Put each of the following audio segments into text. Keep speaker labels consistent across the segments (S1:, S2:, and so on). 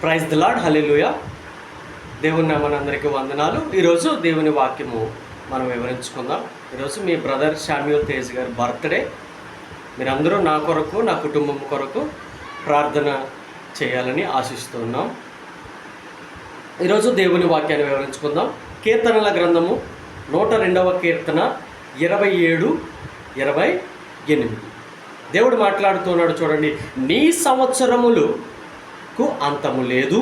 S1: Praise the lord, హల్లెలూయా. దేవుని నామనందరికీ వందనాలు. ఈరోజు దేవుని వాక్యము మనం వివరించుకుందాం. ఈరోజు మీ బ్రదర్ శామ్యూల్ తేజ్ గారి బర్త్డే. మీరందరూ నా కొరకు, నా కుటుంబం కొరకు ప్రార్థన చేయాలని ఆశిస్తున్నాం. ఈరోజు దేవుని వాక్యాన్ని వివరించుకుందాం. కీర్తనల గ్రంథము 102వ కీర్తన 27-28. దేవుడు మాట్లాడుతున్నాడు, చూడండి. నీ సంవత్సరములకు అంతము లేదు,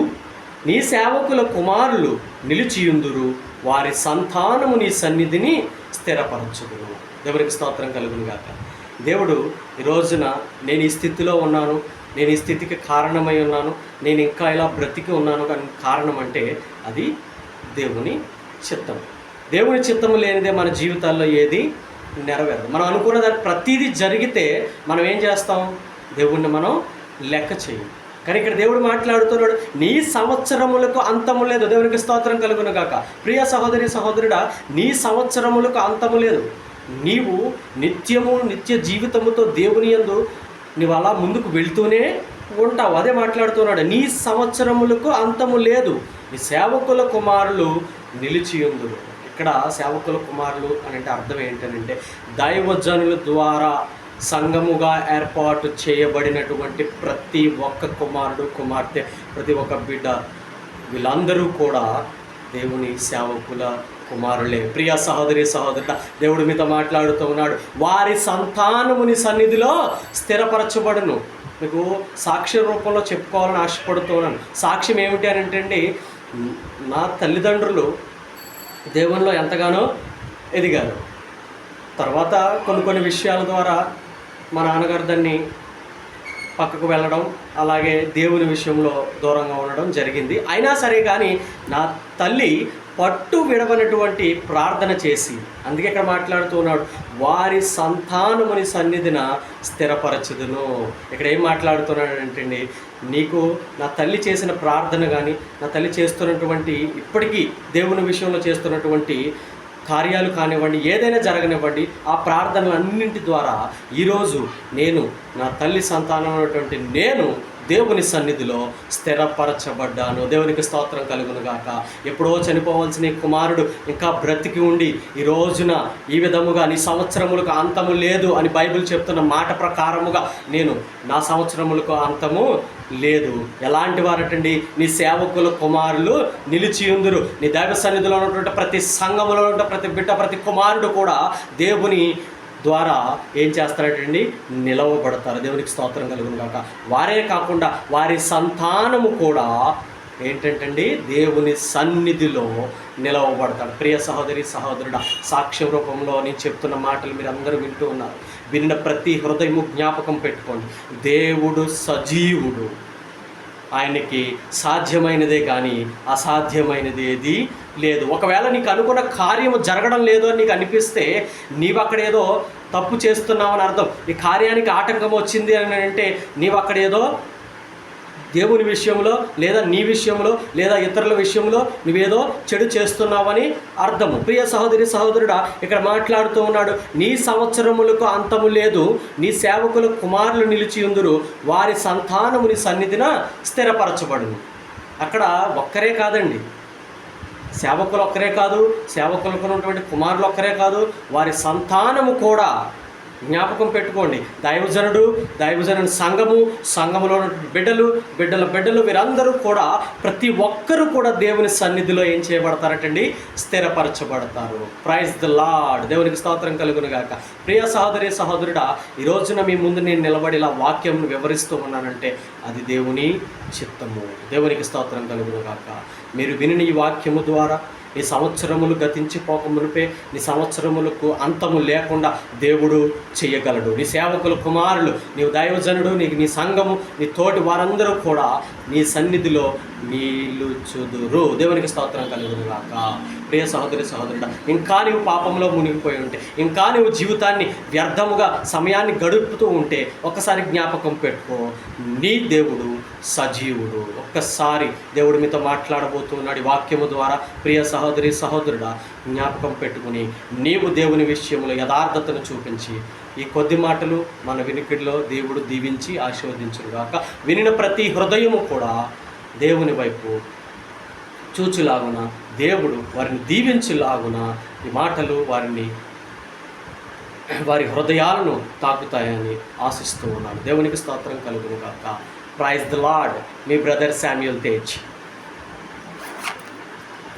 S1: నీ సేవకుల కుమారులు నిలిచియుందురు, వారి సంతానము నీ సన్నిధిని స్థిరపరచుదురు. దేవునికి స్తోత్రం కలుగును గాక. దేవుడు ఈ రోజున నేను ఈ స్థితిలో ఉన్నాను, నేను ఈ స్థితికి కారణమై ఉన్నాను, నేను ఇంకా ఇలా బ్రతికి ఉన్నాను కానీ కారణం అంటే అది దేవుని చిత్తం. దేవుని చిత్తము లేనిదే మన జీవితాల్లో ఏది నెరవేరదు. మనం అనుకున్న దాన్ని ప్రతిదీ జరిగితే మనం ఏం చేస్తాం? దేవుణ్ణి మనం లెక్క చేయం. కానీ ఇక్కడ దేవుడు మాట్లాడుతున్నాడు, నీ సంవత్సరములకు అంతము లేదు. దేవునికి స్తోత్రం కలుగును గాక. ప్రియ సహోదరి సహోదరుడా, నీ సంవత్సరములకు అంతము లేదు. నీవు నిత్య జీవితముతో దేవుని యందు నీవు అలా ముందుకు వెళ్తూనే ఉంటావు. అదే మాట్లాడుతున్నాడు, నీ సంవత్సరములకు అంతము లేదు, నీ సేవకుల కుమారులు నిలిచియుందురు. ఇక్కడ సేవకుల కుమారులు అని అంటే అర్థం ఏంటంటే దైవజనుల ద్వారా సంఘముగా ఏర్పాటు చేయబడినటువంటి ప్రతి ఒక్క కుమారుడు కుమార్తె, ప్రతి ఒక్క బిడ్డ, వీళ్ళందరూ కూడా దేవుని సేవకుల కుమారులే. ప్రియ సహోదరి సహోదరుడ, దేవుడు మీతో మాట్లాడుతూ ఉన్నాడు, వారి సంతానముని సన్నిధిలో స్థిరపరచబడును. మీకు సాక్ష్య రూపంలో చెప్పుకోవాలని ఆశపడుతున్నాను. సాక్ష్యం ఏమిటి అని అంటే, నా తల్లిదండ్రులు దేవునిలో ఎంతగానో ఎదిగారు. తర్వాత కొన్ని విషయాల ద్వారా మా నాన్నగారు దాన్ని పక్కకు వెళ్ళడం, అలాగే దేవుని విషయంలో దూరంగా ఉండడం జరిగింది. అయినా సరే కానీ నా తల్లి పట్టు విడవనటువంటి ప్రార్థన చేసి, అందుకే ఇక్కడ మాట్లాడుతూ ఉన్నాడు, వారి సంతానముని సన్నిధిన స్థిరపరచుదును. ఇక్కడ ఏం మాట్లాడుతున్నాడు అంటే, నీకు నా తల్లి చేసిన ప్రార్థన కానీ, నా తల్లి చేస్తున్నటువంటి ఇప్పటికీ దేవుని విషయంలో చేస్తున్నటువంటి కార్యాలు కానివ్వండి, ఏదైనా జరగనివ్వండి, ఆ ప్రార్థనలన్నింటి ద్వారా ఈరోజు నేను, నా తల్లి సంతానం అనేటువంటి నేను దేవుని సన్నిధిలో స్థిరపరచబడ్డాను. దేవునికి స్తోత్రం కలుగును గాక. ఎప్పుడో చనిపోవాల్సిన కుమారుడు ఇంకా బ్రతికి ఉండి ఈ రోజున ఈ విధముగా నీ సంవత్సరములకు అంతము లేదు అని బైబిల్ చెప్తున్న మాట ప్రకారముగా నేను, నా సంవత్సరములకు అంతము లేదు. ఎలాంటి వారటండి? నీ సేవకుల కుమారులు నిలిచియుందురు. నీ దైవ సన్నిధిలో ఉన్నటువంటి ప్రతి సంఘములో ఉన్న ప్రతి బిడ్డ, ప్రతి కుమారుడు కూడా దేవుని ద్వారా ఏం చేస్తారటండి? నిలవబడతారు. దేవునికి స్తోత్రం కలుగును గాక. వారే కాకుండా వారి సంతానము కూడా ఏంటంటండి? దేవుని సన్నిధిలో నిలవబడతాడు. ప్రియ సహోదరి సహోదరుడా, సాక్ష్య రూపంలో నేను చెప్తున్న మాటలు మీరు అందరూ వింటూ ఉన్నారు. విన్న ప్రతి హృదయము జ్ఞాపకం పెట్టుకోండి, దేవుడు సజీవుడు. ఆయనకి సాధ్యమైనదే కానీ అసాధ్యమైనది ఏది లేదు. ఒకవేళ నీకు అనుకున్న కార్యము జరగడం లేదు అని నీకు అనిపిస్తే నీవు అక్కడేదో తప్పు చేస్తున్నావు అని అర్థం. ఈ కార్యానికి ఆటంకం వచ్చింది అని అంటే నీవు అక్కడేదో దేవుని విషయంలో లేదా నీ విషయంలో లేదా ఇతరుల విషయంలో నువ్వేదో చెడు చేస్తున్నావని అర్థము. ప్రియ సహోదరి సహోదరుడా, ఇక్కడ మాట్లాడుతూ ఉన్నాడు, నీ సంవత్సరములకు అంతము లేదు, నీ సేవకుల కుమారులు నిలిచియుందురు, వారి సంతానముని సన్నిధిన స్థిరపరచబడును. అక్కడ ఒక్కరే కాదండి, సేవకులు ఒక్కరే కాదు, సేవకులకు ఉన్నటువంటి కుమారులు ఒక్కరే కాదు, వారి సంతానము కూడా. జ్ఞాపకం పెట్టుకోండి, దైవజనుని సంఘములో బిడ్డలు వీరందరూ కూడా, ప్రతి ఒక్కరూ కూడా దేవుని సన్నిధిలో ఏం చేయబడతారటండి? స్థిరపరచబడతారు. Praise the lord. దేవునికి స్తోత్రం కలుగును గాక. ప్రియ సహోదరి సహోదరుడా, ఈ రోజున మీ ముందు నేను నిలబడి ఇలా వాక్యంను వివరిస్తూ ఉన్నానంటే అది దేవుని చిత్తము. దేవునికి స్తోత్రం కలుగును గాక. మీరు విని ఈ వాక్యము ద్వారా నీ సంవత్సరములు గతించిపోక మునిపే నీ సంవత్సరములకు అంతము లేకుండా దేవుడు చేయగలడు. నీ సేవకుల కుమారులు, నీవు దైవజనుడు, నీ సంఘము, నీ తోటి వారందరూ కూడా నీ సన్నిధిలో నిలుచుదురు. దేవునికి స్తోత్రం కలుగును గాక. ప్రియ సహోదరి సహోదరుడా, ఇంకా నీవు పాపంలో మునిగిపోయి ఉంటే, ఇంకా నీవు జీవితాన్ని వ్యర్థముగా సమయాన్ని గడుపుతూ ఉంటే ఒక్కసారి జ్ఞాపకం పెట్టుకో, నీ దేవుడు సజీవుడు. ఒక్కసారి దేవుడు మీతో మాట్లాడబోతున్నాడు ఈ వాక్యము ద్వారా. ప్రియ సహోదరి సహోదరుడా, జ్ఞాపకం పెట్టుకుని నీవు దేవుని విషయంలో యథార్థతను చూపించి ఈ కొద్ది మాటలు మన వినికిడిలో దేవుడు దీవించి ఆశీర్వదించుగాక. వినిన ప్రతి హృదయము కూడా దేవుని వైపు చూచులాగున, దేవుడు వారిని దీవించులాగున ఈ మాటలు వారి హృదయాలను తాకుతాయని ఆశిస్తూ ఉన్నాను. దేవునికి స్తోత్రం కలుగును గాక. Praise the lord. మీ బ్రదర్ శామ్యూల్ తేజ్.